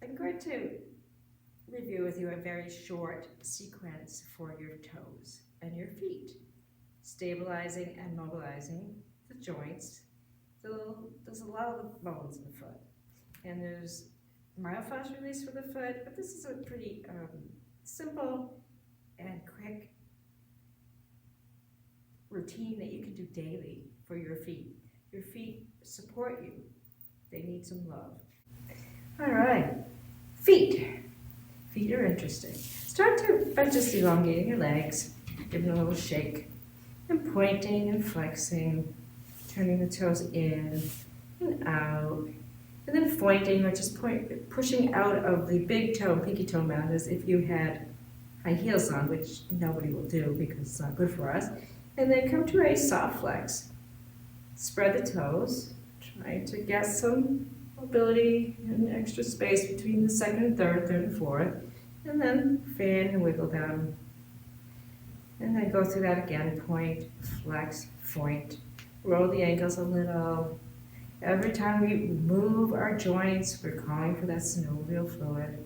I'm going to review with you a very short sequence for your toes and your feet, stabilizing and mobilizing the joints. There's a lot of bones in the foot, and there's myofascial release for the foot, but this is a pretty simple and quick routine that you can do daily for your feet. Your feet support you. They need some love. All right, feet. Feet are interesting. Start by just elongating your legs, giving a little shake, and pointing and flexing, turning the toes in and out, and then pointing or just pushing out of the big toe and pinky toe mound as if you had high heels on, which nobody will do because it's not good for us. And then come to a soft flex. Spread the toes, trying to get some mobility and extra space between the second and third and fourth, and then fan and wiggle them. And then go through that again, point, flex, point, roll the ankles a little. Every time we move our joints, we're calling for that synovial fluid.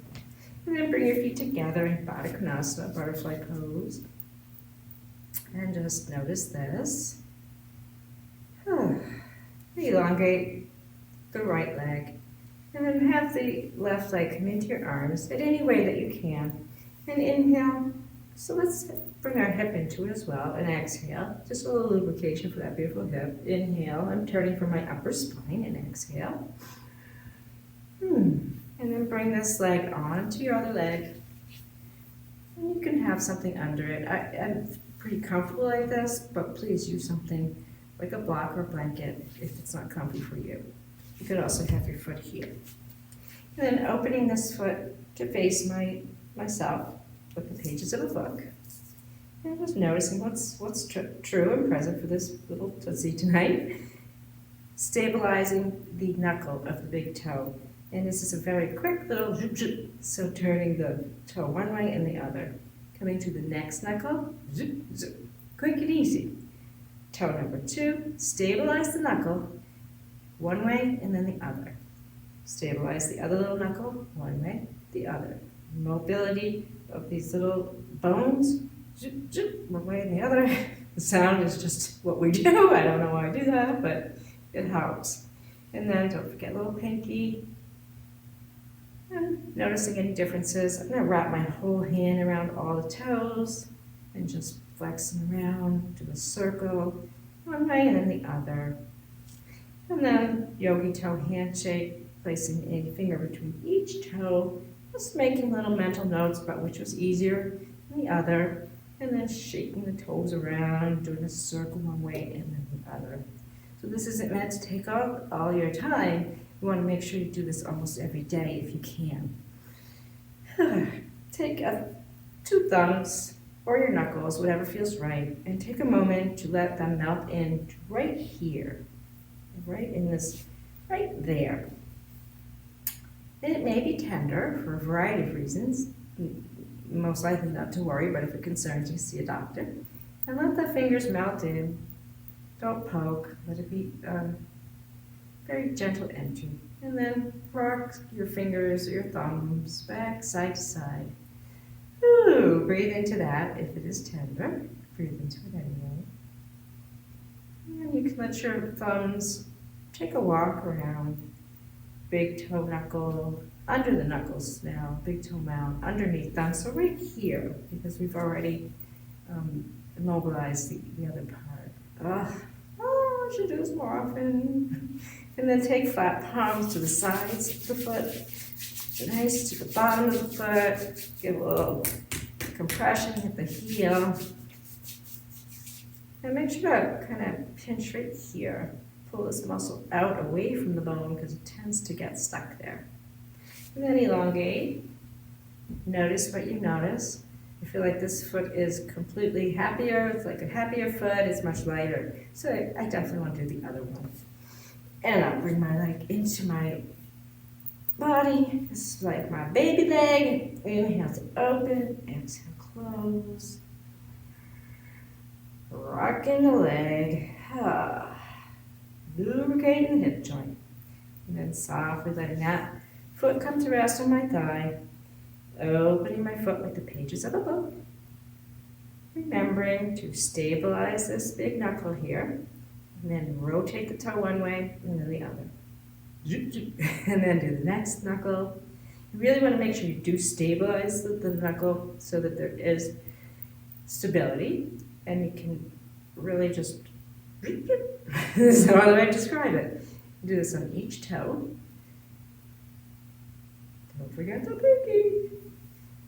And then bring your feet together in Baddha Konasana, butterfly pose. And just notice this. Elongate the right leg. And then have the left leg come into your arms at any way that you can. And inhale. So let's bring our hip into it as well. And exhale. Just a little lubrication for that beautiful hip. Inhale. I'm turning from my upper spine. And exhale. And then bring this leg onto your other leg. And you can have something under it. I'm pretty comfortable like this, but please use something like a block or blanket if it's not comfy for you. You could also have your foot here. And then opening this foot to face myself with the pages of a book. And just noticing what's true and present for this little tootsie tonight. Stabilizing the knuckle of the big toe. And this is a very quick little zip, zip. So turning the toe one way and the other. Coming to the next knuckle, zip, zip. Quick and easy. Toe number 2, stabilize the knuckle one way and then the other. Stabilize the other little knuckle one way, the other. Mobility of these little bones, zip, zip, one way and the other. The sound is just what we do. I don't know why I do that, but it helps. And then don't forget little pinky. And noticing any differences. I'm going to wrap my whole hand around all the toes and just flex them around, do a circle, one way and then the other. And then yogi toe handshake, placing a finger between each toe, just making little mental notes about which was easier than the other, and then shaking the toes around, doing a circle one way and then the other. So this isn't meant to take up all your time. You want to make sure you do this almost every day if you can. Take 2 thumbs or your knuckles, whatever feels right, and take a moment to let them melt in right here, right in this, right there. And it may be tender for a variety of reasons, most likely not to worry, but if it concerns you, see a doctor. And let the fingers melt in. Don't poke, let it be very gentle entry. And then rock your fingers or your thumbs back side to side. Ooh, breathe into that if it is tender. Breathe into it anyway. And you can let your thumbs take a walk around. Big toe knuckle, under the knuckles now, big toe mound, underneath them. So right here, because we've already immobilized the other part. I should do this more often. And then take flat palms to the sides of the foot. Nice to the bottom of the foot. Give a little compression at the heel. And make sure to kind of pinch right here. Pull this muscle out away from the bone because it tends to get stuck there. And then elongate. Notice what you notice. I feel like this foot is completely happier. It's like a happier foot. It's much lighter. So I definitely want to do the other one. And I'll bring my leg into my body. This is like my baby leg. Inhale to open. Exhale, close. Rocking the leg. Lubricating the hip joint. And then softly letting that Foot come to rest on my thigh, opening my foot like the pages of a book. Remembering to stabilize this big knuckle here, and then rotate the toe one way and then the other. And then do the next knuckle. You really want to make sure you do stabilize the knuckle so that there is stability, and you can really just, this is how I describe it. Do this on each toe. Don't forget the pinky.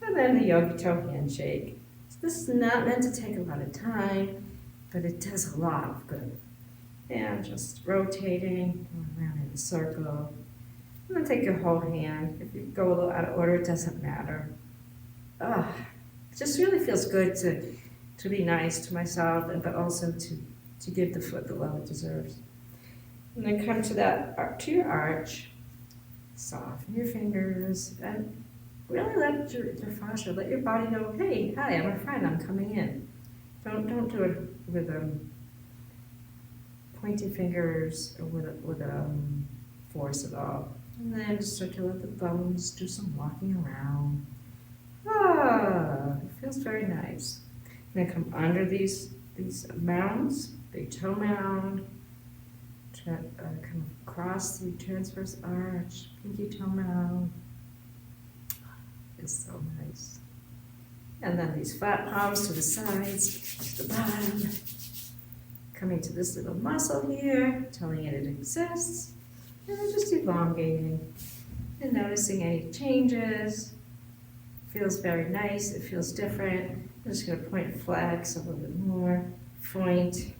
And then the yogi toe handshake. This is not meant to take a lot of time, but it does a lot of good. And just rotating, going around in a circle. And then take your whole hand. If you go a little out of order, it doesn't matter. It just really feels good to be nice to myself, but also to give the foot the love it deserves. And then come to your arch. Soften your fingers and really let your fascia, let your body know, hey, hi, I'm a friend, I'm coming in. Don't do it with pointy fingers or with force at all. And then just start to let the thumbs do some walking around. It feels very nice. And then come under these mounds, big toe mound, come across the transverse arch, pinky toe mound. It's so nice. And then these flat palms to the sides, to the bottom. Coming to this little muscle here, telling it exists. And then just elongating and noticing any changes. Feels very nice, it feels different. I'm just gonna point flex a little bit more, point.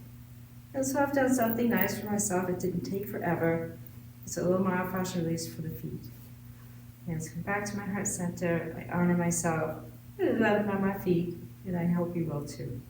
And so I've done something nice for myself. It didn't take forever. It's a little myofascial release for the feet. Hands come back to my heart center. I honor myself. I love on my feet, and I hope you will too.